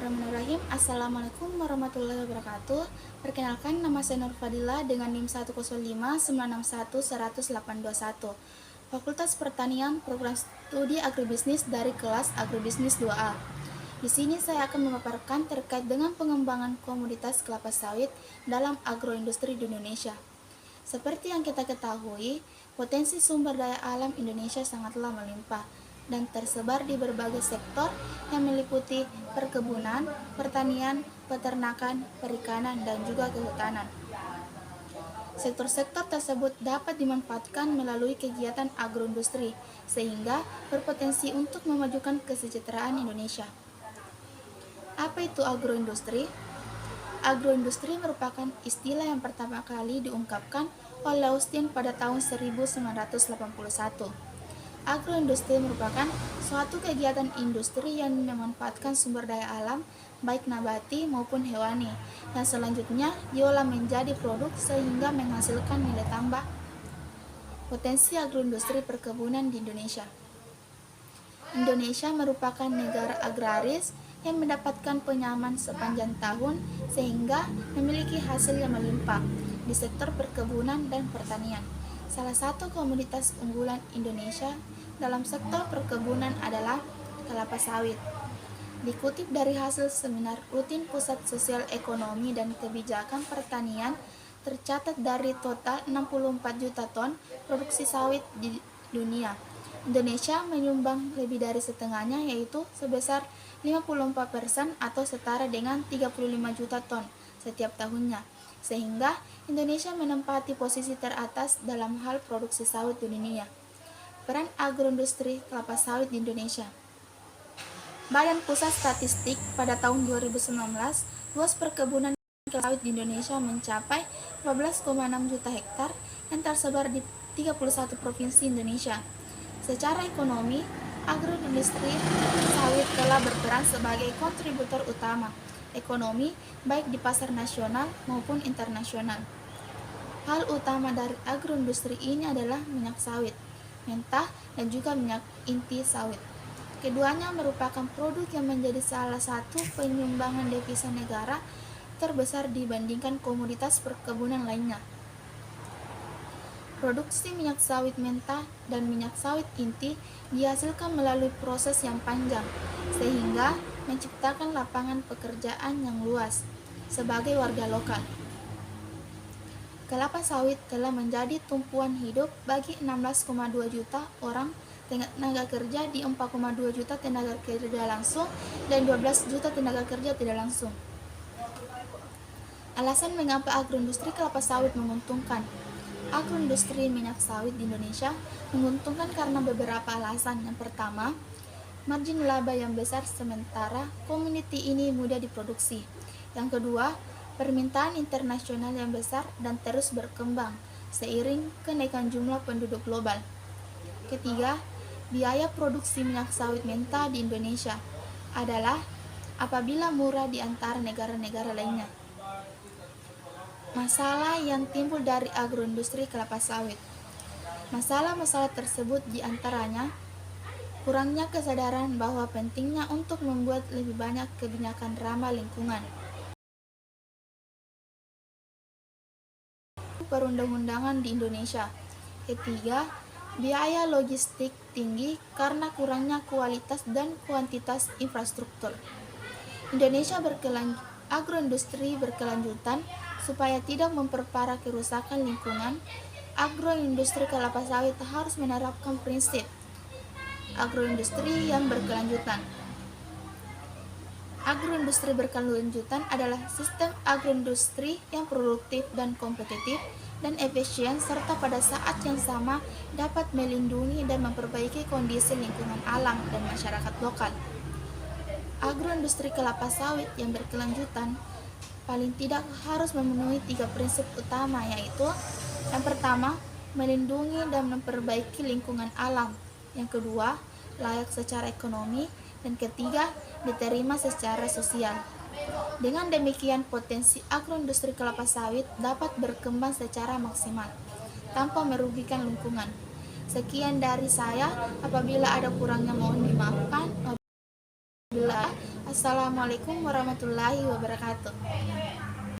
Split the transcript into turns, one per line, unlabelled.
Bismillahirrahmanirrahim. Assalamualaikum warahmatullahi wabarakatuh. Perkenalkan, nama saya Nur Fadila dengan NIM 105961181. Fakultas Pertanian, Program Studi Agribisnis dari kelas Agribisnis 2A. Di sini saya akan memaparkan terkait dengan pengembangan komoditas kelapa sawit dalam agroindustri di Indonesia. Seperti yang kita ketahui, potensi sumber daya alam Indonesia sangatlah melimpah dan tersebar di berbagai sektor yang meliputi perkebunan, pertanian, peternakan, perikanan, dan juga kehutanan. Sektor-sektor tersebut dapat dimanfaatkan melalui kegiatan agroindustri, sehingga berpotensi untuk memajukan kesejahteraan Indonesia. Apa itu agroindustri? Agroindustri merupakan istilah yang pertama kali diungkapkan oleh Austin pada tahun 1981. Agroindustri merupakan suatu kegiatan industri yang memanfaatkan sumber daya alam, baik nabati maupun hewani, yang selanjutnya diolah menjadi produk sehingga menghasilkan nilai tambah. Potensi agroindustri perkebunan di Indonesia. Indonesia merupakan negara agraris yang mendapatkan penyaman sepanjang tahun sehingga memiliki hasil yang melimpah di sektor perkebunan dan pertanian. Salah satu komoditas unggulan Indonesia dalam sektor perkebunan adalah kelapa sawit. Dikutip dari hasil seminar rutin Pusat Sosial Ekonomi dan Kebijakan Pertanian, tercatat dari total 64 juta ton produksi sawit di dunia, Indonesia menyumbang lebih dari setengahnya, yaitu sebesar 54% atau setara dengan 35 juta ton setiap tahunnya, sehingga Indonesia menempati posisi teratas dalam hal produksi sawit di dunia. Peran agroindustri kelapa sawit di Indonesia. Badan Pusat Statistik pada tahun 2019, luas perkebunan kelapa sawit di Indonesia mencapai 12,6 juta hektar yang tersebar di 31 provinsi Indonesia. Secara ekonomi, agroindustri sawit telah berperan sebagai kontributor utama ekonomi baik di pasar nasional maupun internasional. Hal utama dari agroindustri ini adalah minyak sawit, mentah, dan juga minyak inti sawit. Keduanya merupakan produk yang menjadi salah satu penyumbangan devisa negara terbesar dibandingkan komoditas perkebunan lainnya. Produksi minyak sawit mentah dan minyak sawit inti dihasilkan melalui proses yang panjang, sehingga menciptakan lapangan pekerjaan yang luas sebagai warga lokal. Kelapa sawit telah menjadi tumpuan hidup bagi 16,2 juta orang tenaga kerja di 4,2 juta tenaga kerja langsung dan 12 juta tenaga kerja tidak langsung. Alasan mengapa agroindustri kelapa sawit menguntungkan. Agroindustri minyak sawit di Indonesia menguntungkan karena beberapa alasan. Yang pertama, margin laba yang besar sementara komoditi ini mudah diproduksi. Yang kedua, permintaan internasional yang besar dan terus berkembang seiring kenaikan jumlah penduduk global. Ketiga, biaya produksi minyak sawit mentah di Indonesia adalah apabila murah di antara negara-negara lainnya. Masalah yang timbul dari agroindustri kelapa sawit. Masalah-masalah tersebut diantaranya kurangnya kesadaran bahwa pentingnya untuk membuat lebih banyak kebijakan ramah lingkungan. Perundang-undangan di Indonesia. Ketiga, biaya logistik tinggi karena kurangnya kualitas dan kuantitas infrastruktur. Indonesia agroindustri berkelanjutan supaya tidak memperparah kerusakan lingkungan. Agroindustri kelapa sawit harus menerapkan prinsip agroindustri yang berkelanjutan. Agroindustri berkelanjutan adalah sistem agroindustri yang produktif dan kompetitif dan efisien serta pada saat yang sama dapat melindungi dan memperbaiki kondisi lingkungan alam dan masyarakat lokal. Agroindustri kelapa sawit yang berkelanjutan paling tidak harus memenuhi 3 prinsip utama, yaitu yang pertama, melindungi dan memperbaiki lingkungan alam. Yang kedua, layak secara ekonomi. Dan ketiga, diterima secara sosial. Dengan demikian, potensi agroindustri kelapa sawit dapat berkembang secara maksimal tanpa merugikan lingkungan. Sekian dari saya, apabila ada kurangnya mohon dimaafkan. Assalamualaikum warahmatullahi wabarakatuh.